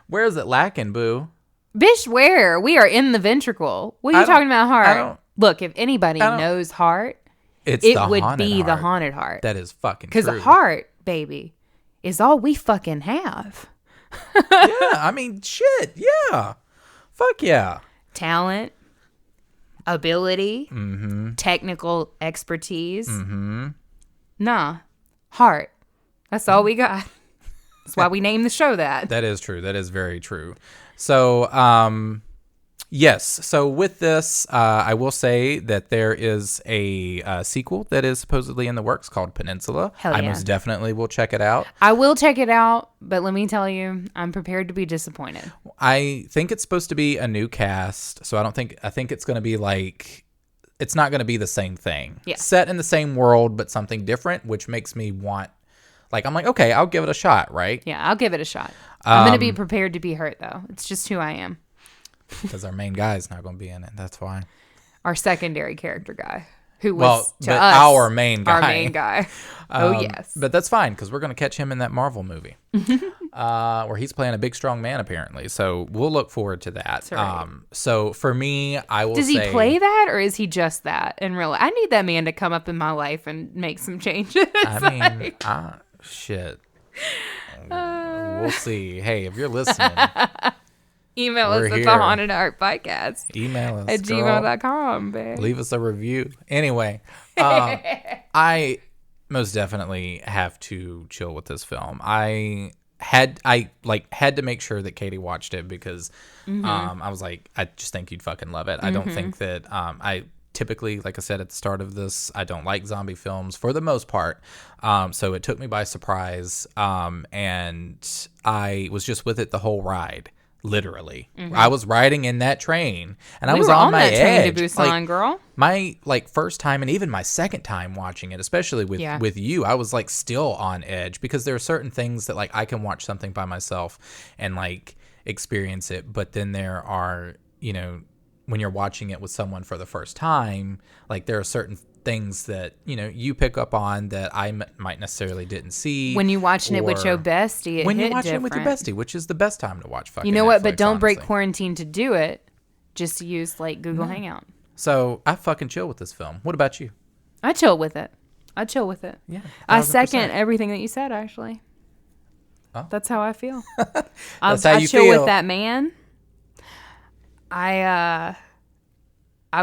Where is it lacking, boo? Bish, where? We are in the ventricle. What are I you don't- talking about, I heart? don't- Look, if anybody I don't- knows heart, It's it the would haunted be the heart. haunted heart. That is fucking Because true. heart, baby, is all we fucking have. Yeah, I mean, shit. Yeah. Fuck yeah. Talent, ability, technical expertise. Nah, heart. That's all we got. That's why we named the show that. That is true. That is very true. So, yes. So with this, I will say that there is a sequel that is supposedly in the works called Peninsula. Hell I yeah. most definitely will check it out. I will check it out, but let me tell you, I'm prepared to be disappointed. I think it's supposed to be a new cast, so I think it's going to be like, it's not going to be the same thing. Yeah. Set in the same world, but something different, which makes me want, like, I'm like, okay, I'll give it a shot, right? Yeah, I'll give it a shot. I'm going to be prepared to be hurt, though. It's just who I am. Because our main guy is not going to be in it. That's why. Our secondary character guy, who was Well, to but us our main guy. Our main guy. Oh yes. But that's fine because we're going to catch him in that Marvel movie where he's playing a big, strong man, apparently. So we'll look forward to that. That's right. So for me, I will Does say... he play that, or is he just that in real life? I need that man to come up in my life and make some changes. I mean, shit. We'll see. Hey, if you're listening, Email We're us at here. the Haunted Heart Podcast Email us, at girl. gmail.com, babe. Leave us a review. Anyway, I most definitely have to chill with this film. I had to make sure that Katie watched it because I was like, I just think you'd fucking love it. I don't think that I typically, like I said at the start of this, I don't like zombie films for the most part. So it took me by surprise, and I was just with it the whole ride. Literally, I was riding in that train, and I was were on on my that train edge. to Busan, girl. My first time, and even my second time watching it, especially with you, I was like still on edge because there are certain things that like I can watch something by myself and like experience it, but then there are, you know, when you're watching it with someone for the first time, like there are certain things that, you know, you pick up on that I might necessarily didn't see. When you're watching it with your bestie, when you're watching it with your bestie, which is the best time to watch fucking You know what? Netflix, But don't break honestly. quarantine to do it. Just use like Google Hangout. So I fucking chill with this film. What about you? I chill with it. Yeah, I 1000%. second everything that you said, actually. Oh. That's how I feel. That's how I you chill feel. with that man. I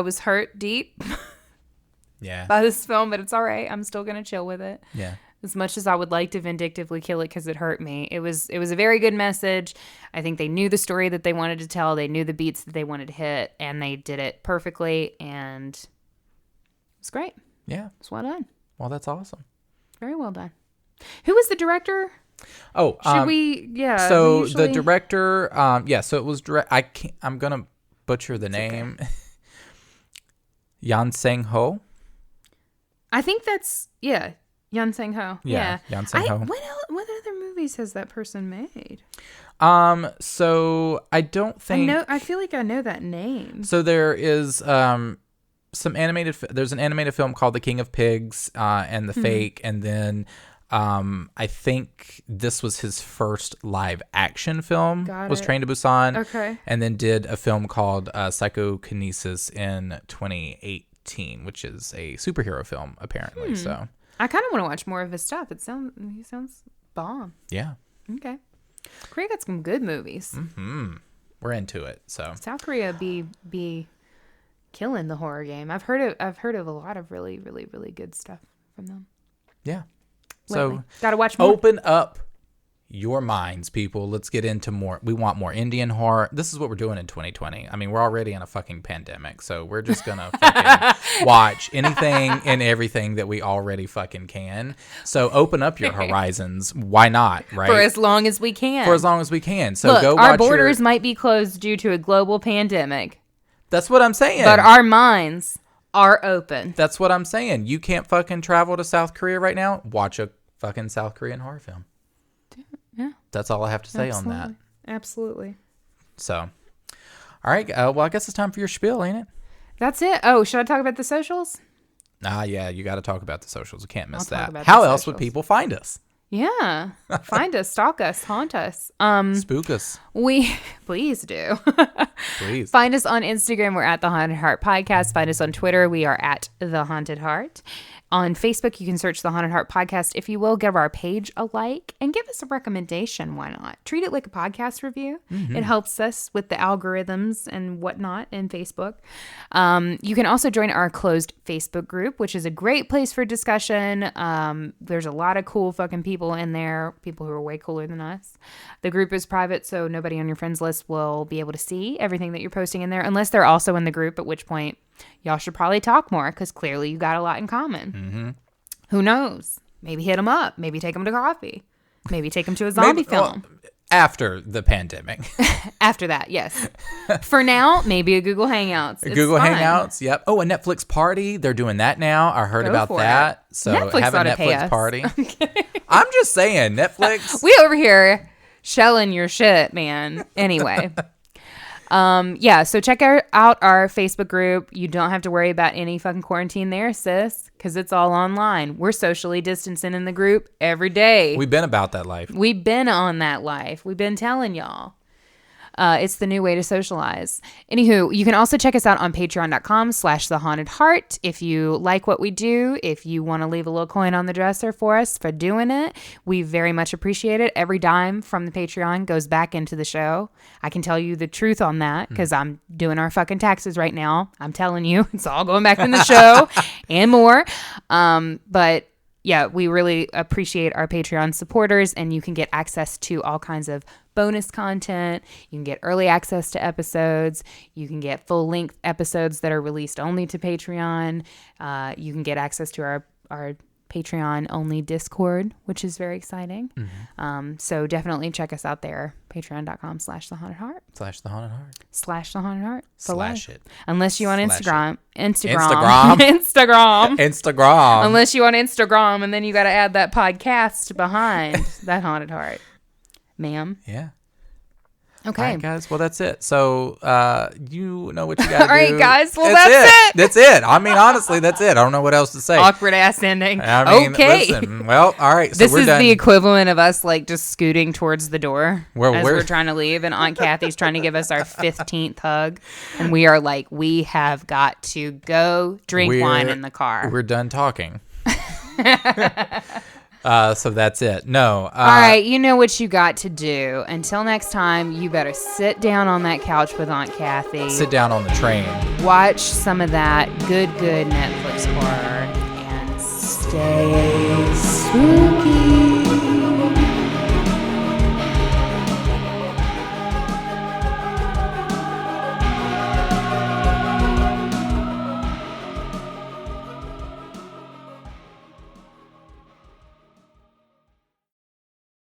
was hurt deep Yeah. by this film, but it's all right. I'm still gonna chill with it. Yeah. As much as I would like to vindictively kill it because it hurt me, it was a very good message. I think they knew the story that they wanted to tell. They knew the beats that they wanted to hit, and they did it perfectly. And it was great. Yeah. It's well done. Well, that's awesome. Very well done. Who was the director? Oh, Should we? Yeah. so we usually- the director, so it was direct. I'm gonna butcher the name. Okay. Yeon Sang-ho. I think that's Yeon Sang-ho. Yeah, Yeon Sang-ho. What other movies has that person made? So I don't think I feel like I know that name. so. There is some animated. There's an animated film called The King of Pigs and the Fake, and then I think this was his first live action film. Was Train to Busan. Okay. And then did a film called Psychokinesis in 2018, which is a superhero film apparently. So I kind of want to watch more of his stuff. He sounds bomb. yeah. Okay. Korea got some good movies. We're into it. So South Korea be killing the horror game. I've heard of a lot of really, really, really good stuff from them. yeah. Lately. So Gotta watch more. open up your minds, people. Let's get into more. We want more Indian horror. This is what we're doing in 2020. I mean, we're already in a fucking pandemic, so we're just gonna fucking watch anything and everything that we already fucking can. So open up your horizons. Why not? Right? For as long as we can. For as long as we can. So Look, go our watch borders might be closed due to a global pandemic, That's what I'm saying. but our minds are open. That's what I'm saying. You can't fucking travel to South Korea right now. Watch a fucking South Korean horror film. Yeah. That's all I have to say on that. Absolutely. So, all right. Well, I guess it's time for your spiel, ain't it? That's it. Oh, should I talk about the socials? Yeah. You got to talk about the socials. We can't miss I'll talk that. about How the else would socials. people find us? Yeah. Find us, stalk us, haunt us. Spook us, Please do. please. Find us on Instagram. We're at The Haunted Heart Podcast. Find us on Twitter. We are at The Haunted Heart. On Facebook, you can search The Haunted Heart Podcast. If you will, give our page a like and give us a recommendation. Why not? Treat it like a podcast review. It helps us with the algorithms and whatnot in Facebook. You can also join our closed Facebook group, which is a great place for discussion. There's a lot of cool fucking people in there, people who are way cooler than us. The group is private, so nobody on your friends list will be able to see everything that you're posting in there, unless they're also in the group, at which point y'all should probably talk more because clearly you got a lot in common. Who knows? Maybe hit them up. Maybe take them to coffee. Maybe take them to a zombie film. After the pandemic. After that, yes. For now, maybe a Google Hangouts. It's Google fine. Hangouts. Yep. Oh, a Netflix party. They're doing that now. I heard Go about for that. it. So Netflix have a ought to pay Netflix us. party. I'm just saying, Netflix. We over here shelling your shit, man. Anyway. So check out our Facebook group. You don't have to worry about any fucking quarantine there, sis, because it's all online. We're socially distancing in the group every day. We've been about that life. We've been on that life. We've been telling y'all. It's the new way to socialize. Anywho, you can also check us out on patreon.com/thehauntedheart. If you like what we do, if you want to leave a little coin on the dresser for us for doing it, we very much appreciate it. Every dime from the Patreon goes back into the show. I can tell you the truth on that because I'm doing our fucking taxes right now. I'm telling you, it's all going back in the show and more. But yeah, we really appreciate our Patreon supporters, and you can get access to all kinds of bonus content. You can get early access to episodes. You can get full-length episodes that are released only to Patreon. You can get access to our Patreon-only Discord, which is very exciting. So definitely check us out there. Patreon.com/thehauntedheart. /thehauntedheart. /thehauntedheart. Slash it. Unless you want Slash Instagram. Instagram. Unless you want Instagram, and then you got to add that podcast behind that haunted heart. Ma'am. Yeah. Okay. All right, guys. Well, that's it. So, you know what you got to do. All right, guys. Well, that's it. That's it. I mean, honestly, that's it. I don't know what else to say. Awkward ass ending. I mean, okay. Listen, well, all right. So this we're is done. the equivalent of us like just scooting towards the door as we're trying to leave, and Aunt Kathy's trying to give us our 15th hug, and we are like, we have got to go drink wine in the car. We're done talking. So that's it. No. All right, you know what you got to do. Until next time, you better sit down on that couch with Aunt Kathy. Sit down on the train. Watch some of that good Netflix horror and stay spooky.